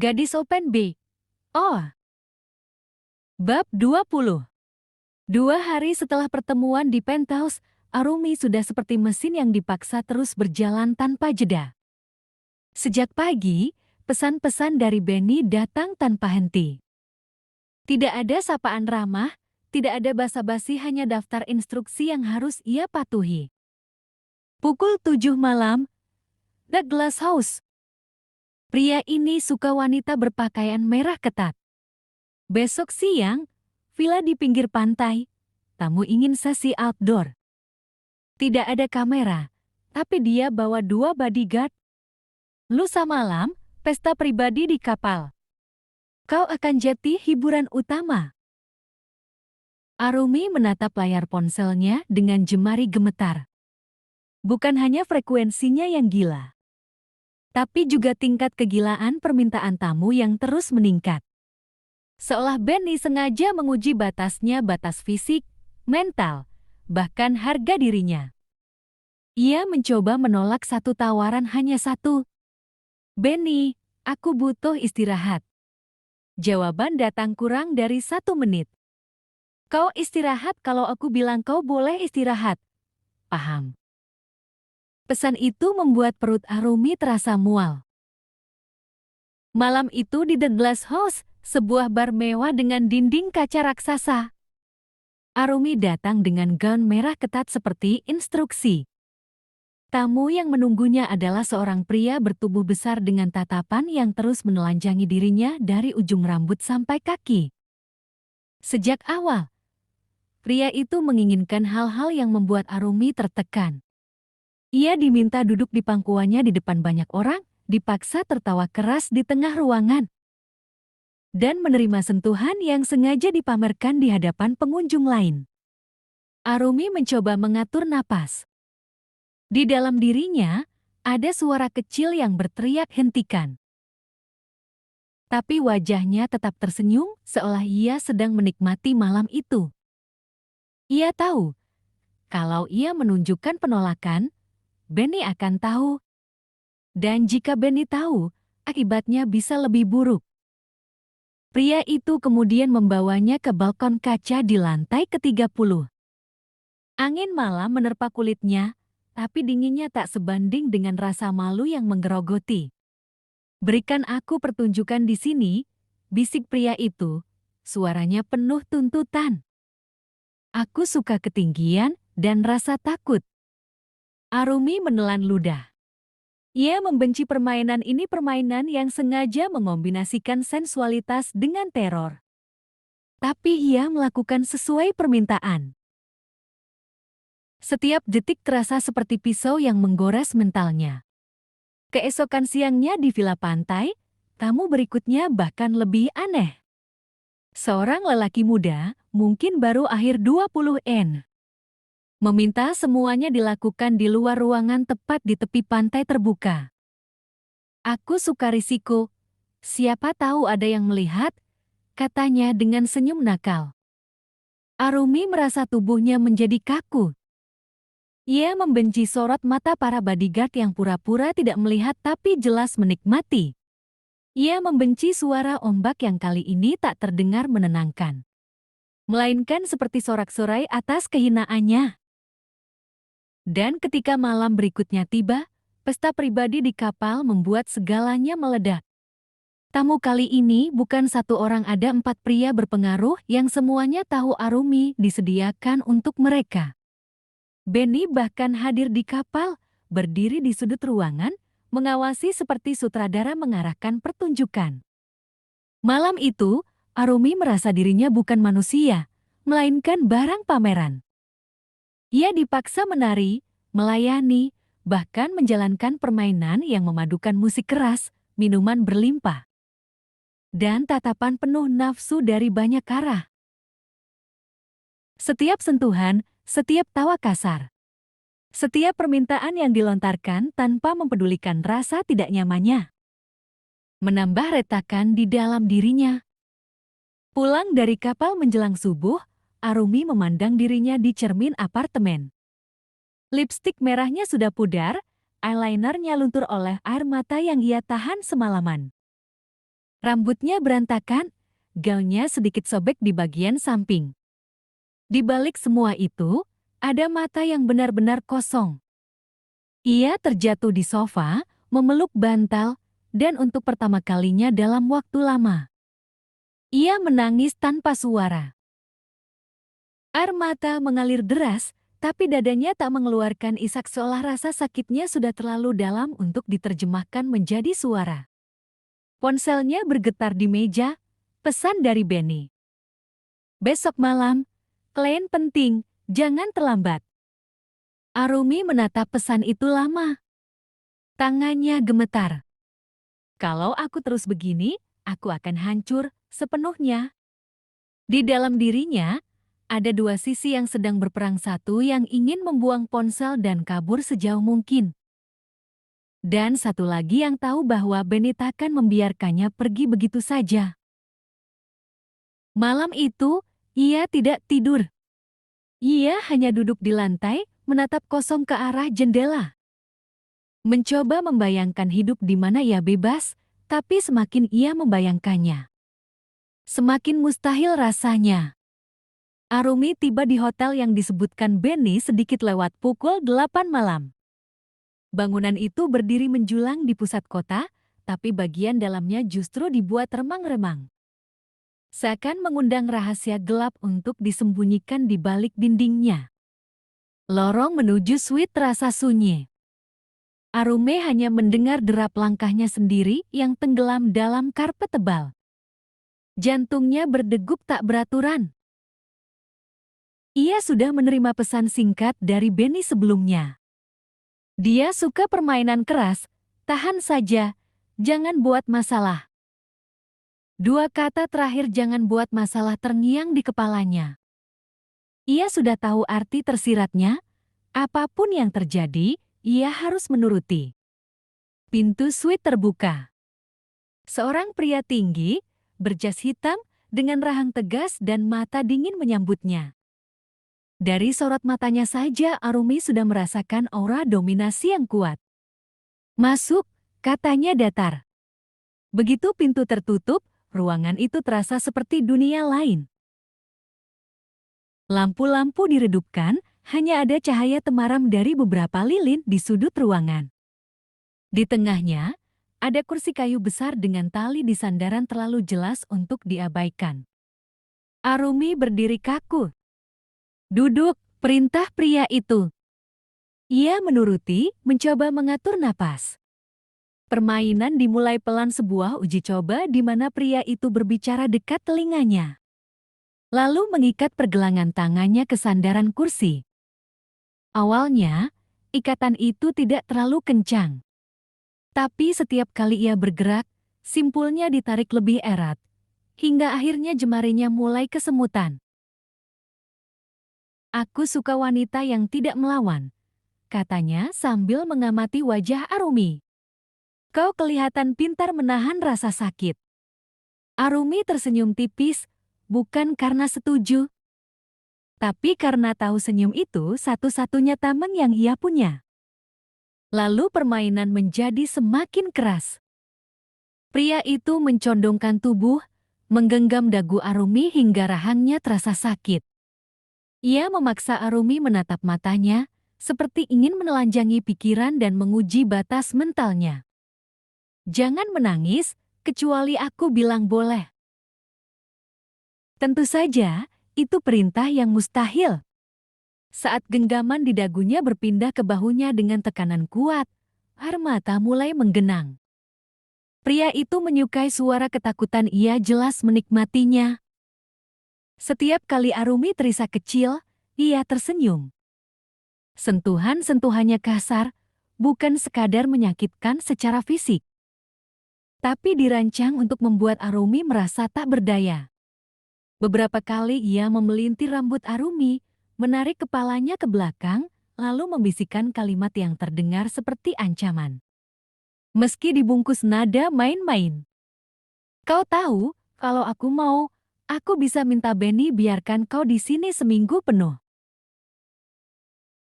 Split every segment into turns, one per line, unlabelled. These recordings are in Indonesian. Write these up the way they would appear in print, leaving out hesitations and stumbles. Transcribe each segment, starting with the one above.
Gadis Open B. Oh, bab 20. 2 hari setelah pertemuan di penthouse, Arumi sudah seperti mesin yang dipaksa terus berjalan tanpa jeda. Sejak pagi, pesan-pesan dari Benny datang tanpa henti. Tidak ada sapaan ramah, tidak ada basa-basi, hanya daftar instruksi yang harus ia patuhi. Pukul 7 malam, The Glass House. Pria ini suka wanita berpakaian merah ketat. Besok siang, villa di pinggir pantai. Tamu ingin sesi outdoor. Tidak ada kamera, tapi dia bawa 2 bodyguard. Lusa malam, pesta pribadi di kapal. Kau akan jadi hiburan utama. Arumi menatap layar ponselnya dengan jemari gemetar. Bukan hanya frekuensinya yang gila, tapi juga tingkat kegilaan permintaan tamu yang terus meningkat. Seolah Benny sengaja menguji batasnya, batas fisik, mental, bahkan harga dirinya. Ia mencoba menolak satu tawaran, hanya satu. Benny, aku butuh istirahat. Jawaban datang kurang dari 1 menit. Kau istirahat kalau aku bilang kau boleh istirahat. Paham? Pesan itu membuat perut Arumi terasa mual. Malam itu di The Glass House, sebuah bar mewah dengan dinding kaca raksasa. Arumi datang dengan gaun merah ketat seperti instruksi. Tamu yang menunggunya adalah seorang pria bertubuh besar dengan tatapan yang terus menelanjangi dirinya dari ujung rambut sampai kaki. Sejak awal, pria itu menginginkan hal-hal yang membuat Arumi tertekan. Ia diminta duduk di pangkuannya di depan banyak orang, dipaksa tertawa keras di tengah ruangan, dan menerima sentuhan yang sengaja dipamerkan di hadapan pengunjung lain. Arumi mencoba mengatur napas. Di dalam dirinya, ada suara kecil yang berteriak hentikan. Tapi wajahnya tetap tersenyum, seolah ia sedang menikmati malam itu. Ia tahu, kalau ia menunjukkan penolakan, Benny akan tahu. Dan jika Benny tahu, akibatnya bisa lebih buruk. Pria itu kemudian membawanya ke balkon kaca di lantai ke-30. Angin malam menerpa kulitnya, tapi dinginnya tak sebanding dengan rasa malu yang menggerogoti. Berikan aku pertunjukan di sini, bisik pria itu, suaranya penuh tuntutan. Aku suka ketinggian dan rasa takut. Arumi menelan ludah. Ia membenci permainan ini, permainan yang sengaja mengombinasikan sensualitas dengan teror. Tapi ia melakukan sesuai permintaan. Setiap detik terasa seperti pisau yang menggores mentalnya. Keesokan siangnya di villa pantai, tamu berikutnya bahkan lebih aneh. Seorang lelaki muda, mungkin baru akhir 20-an. Meminta semuanya dilakukan di luar ruangan tepat di tepi pantai terbuka. Aku suka risiko. Siapa tahu ada yang melihat, katanya dengan senyum nakal. Arumi merasa tubuhnya menjadi kaku. Ia membenci sorot mata para bodyguard yang pura-pura tidak melihat tapi jelas menikmati. Ia membenci suara ombak yang kali ini tak terdengar menenangkan, melainkan seperti sorak-sorai atas kehinaannya. Dan ketika malam berikutnya tiba, pesta pribadi di kapal membuat segalanya meledak. Tamu kali ini bukan satu orang, ada 4 pria berpengaruh yang semuanya tahu Arumi disediakan untuk mereka. Benny bahkan hadir di kapal, berdiri di sudut ruangan, mengawasi seperti sutradara mengarahkan pertunjukan. Malam itu, Arumi merasa dirinya bukan manusia, melainkan barang pameran. Ia dipaksa menari, melayani, bahkan menjalankan permainan yang memadukan musik keras, minuman berlimpah, dan tatapan penuh nafsu dari banyak arah. Setiap sentuhan, setiap tawa kasar, setiap permintaan yang dilontarkan tanpa mempedulikan rasa tidak nyamannya, menambah retakan di dalam dirinya. Pulang dari kapal menjelang subuh, Arumi memandang dirinya di cermin apartemen. Lipstik merahnya sudah pudar, eyelinernya luntur oleh air mata yang ia tahan semalaman. Rambutnya berantakan, gaunnya sedikit sobek di bagian samping. Di balik semua itu, ada mata yang benar-benar kosong. Ia terjatuh di sofa, memeluk bantal, dan untuk pertama kalinya dalam waktu lama. Ia menangis tanpa suara. Air mata mengalir deras, tapi dadanya tak mengeluarkan isak seolah rasa sakitnya sudah terlalu dalam untuk diterjemahkan menjadi suara. Ponselnya bergetar di meja, pesan dari Benny. Besok malam, klien penting, jangan terlambat. Arumi menatap pesan itu lama. Tangannya gemetar. Kalau aku terus begini, aku akan hancur sepenuhnya. Di dalam dirinya, ada dua sisi yang sedang berperang, satu yang ingin membuang ponsel dan kabur sejauh mungkin. Dan satu lagi yang tahu bahwa Benny takkan membiarkannya pergi begitu saja. Malam itu, ia tidak tidur. Ia hanya duduk di lantai, menatap kosong ke arah jendela. Mencoba membayangkan hidup di mana ia bebas, tapi semakin ia membayangkannya, semakin mustahil rasanya. Arumi tiba di hotel yang disebutkan Benny sedikit lewat pukul 8 malam. Bangunan itu berdiri menjulang di pusat kota, tapi bagian dalamnya justru dibuat remang-remang. Seakan mengundang rahasia gelap untuk disembunyikan di balik dindingnya. Lorong menuju suite terasa sunyi. Arume hanya mendengar derap langkahnya sendiri yang tenggelam dalam karpet tebal. Jantungnya berdegup tak beraturan. Ia sudah menerima pesan singkat dari Benny sebelumnya. Dia suka permainan keras, tahan saja, jangan buat masalah. Dua kata terakhir jangan buat masalah terngiang di kepalanya. Ia sudah tahu arti tersiratnya, apapun yang terjadi, ia harus menuruti. Pintu suite terbuka. Seorang pria tinggi, berjas hitam, dengan rahang tegas dan mata dingin menyambutnya. Dari sorot matanya saja Arumi sudah merasakan aura dominasi yang kuat. Masuk, katanya datar. Begitu pintu tertutup, ruangan itu terasa seperti dunia lain. Lampu-lampu diredupkan, hanya ada cahaya temaram dari beberapa lilin di sudut ruangan. Di tengahnya, ada kursi kayu besar dengan tali di sandaran terlalu jelas untuk diabaikan. Arumi berdiri kaku. Duduk, perintah pria itu. Ia menuruti, mencoba mengatur napas. Permainan dimulai pelan, sebuah uji coba di mana pria itu berbicara dekat telinganya. Lalu mengikat pergelangan tangannya ke sandaran kursi. Awalnya, ikatan itu tidak terlalu kencang. Tapi setiap kali ia bergerak, simpulnya ditarik lebih erat, hingga akhirnya jemarinya mulai kesemutan. Aku suka wanita yang tidak melawan, katanya sambil mengamati wajah Arumi. Kau kelihatan pintar menahan rasa sakit. Arumi tersenyum tipis, bukan karena setuju, tapi karena tahu senyum itu satu-satunya tameng yang ia punya. Lalu permainan menjadi semakin keras. Pria itu mencondongkan tubuh, menggenggam dagu Arumi hingga rahangnya terasa sakit. Ia memaksa Arumi menatap matanya, seperti ingin menelanjangi pikiran dan menguji batas mentalnya. Jangan menangis, kecuali aku bilang boleh. Tentu saja, itu perintah yang mustahil. Saat genggaman di dagunya berpindah ke bahunya dengan tekanan kuat, air mata mulai menggenang. Pria itu menyukai suara ketakutan, ia jelas menikmatinya. Setiap kali Arumi terisak kecil, ia tersenyum. Sentuhan-sentuhannya kasar, bukan sekadar menyakitkan secara fisik, tapi dirancang untuk membuat Arumi merasa tak berdaya. Beberapa kali ia memelintir rambut Arumi, menarik kepalanya ke belakang, lalu membisikkan kalimat yang terdengar seperti ancaman. Meski dibungkus nada main-main. Kau tahu, kalau aku mau, aku bisa minta Benny biarkan kau di sini seminggu penuh.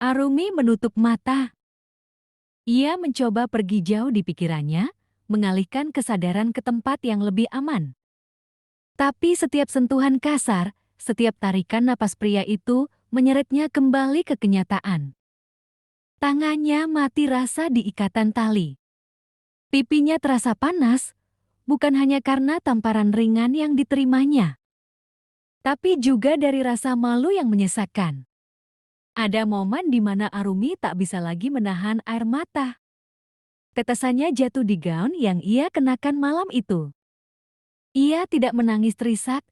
Arumi menutup mata. Ia mencoba pergi jauh di pikirannya, mengalihkan kesadaran ke tempat yang lebih aman. Tapi setiap sentuhan kasar, setiap tarikan napas pria itu menyeretnya kembali ke kenyataan. Tangannya mati rasa di ikatan tali. Pipinya terasa panas, bukan hanya karena tamparan ringan yang diterimanya, tapi juga dari rasa malu yang menyesakkan. Ada momen di mana Arumi tak bisa lagi menahan air mata. Tetesannya jatuh di gaun yang ia kenakan malam itu. Ia tidak menangis terisak,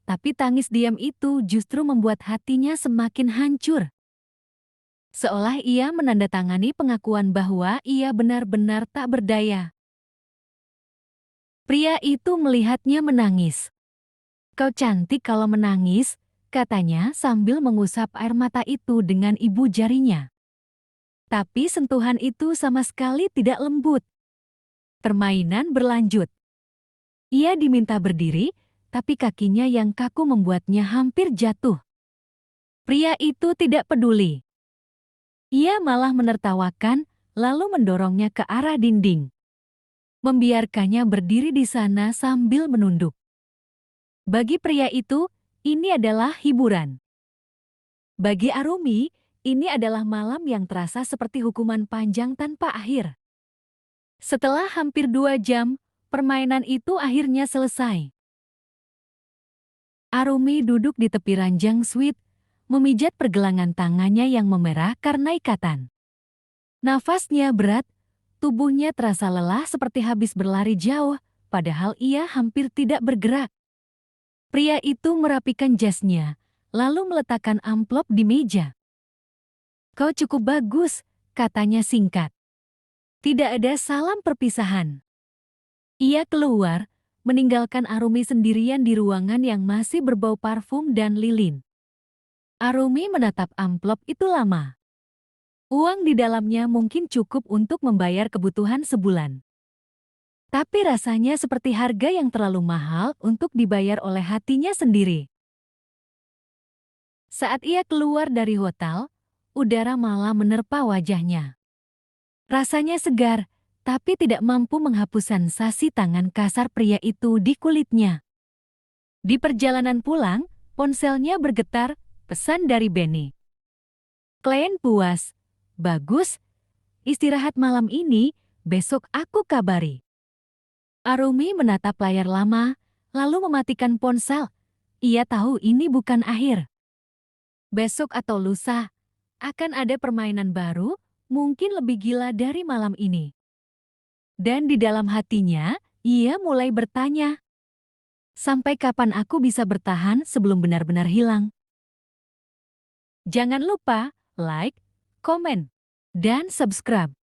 tapi tangis diam itu justru membuat hatinya semakin hancur. Seolah ia menandatangani pengakuan bahwa ia benar-benar tak berdaya. Pria itu melihatnya menangis. "Kau cantik kalau menangis," katanya sambil mengusap air mata itu dengan ibu jarinya. Tapi sentuhan itu sama sekali tidak lembut. Permainan berlanjut. Ia diminta berdiri, tapi kakinya yang kaku membuatnya hampir jatuh. Pria itu tidak peduli. Ia malah menertawakan, lalu mendorongnya ke arah dinding. Membiarkannya berdiri di sana sambil menunduk. Bagi pria itu, ini adalah hiburan. Bagi Arumi, ini adalah malam yang terasa seperti hukuman panjang tanpa akhir. Setelah hampir 2 jam, permainan itu akhirnya selesai. Arumi duduk di tepi ranjang suite, memijat pergelangan tangannya yang memerah karena ikatan. Nafasnya berat, tubuhnya terasa lelah seperti habis berlari jauh, padahal ia hampir tidak bergerak. Pria itu merapikan jasnya, lalu meletakkan amplop di meja. "Kau cukup bagus," katanya singkat. Tidak ada salam perpisahan. Ia keluar, meninggalkan Arumi sendirian di ruangan yang masih berbau parfum dan lilin. Arumi menatap amplop itu lama. Uang di dalamnya mungkin cukup untuk membayar kebutuhan sebulan. Tapi rasanya seperti harga yang terlalu mahal untuk dibayar oleh hatinya sendiri. Saat ia keluar dari hotel, udara malah menerpa wajahnya. Rasanya segar, tapi tidak mampu menghapus sensasi tangan kasar pria itu di kulitnya. Di perjalanan pulang, ponselnya bergetar, pesan dari Benny. "Klien puas. Bagus. Istirahat malam ini, besok aku kabari." Arumi menatap layar lama, lalu mematikan ponsel. Ia tahu ini bukan akhir. Besok atau lusa, akan ada permainan baru, mungkin lebih gila dari malam ini. Dan di dalam hatinya, ia mulai bertanya, sampai kapan aku bisa bertahan sebelum benar-benar hilang? Jangan lupa like, komen, dan subscribe.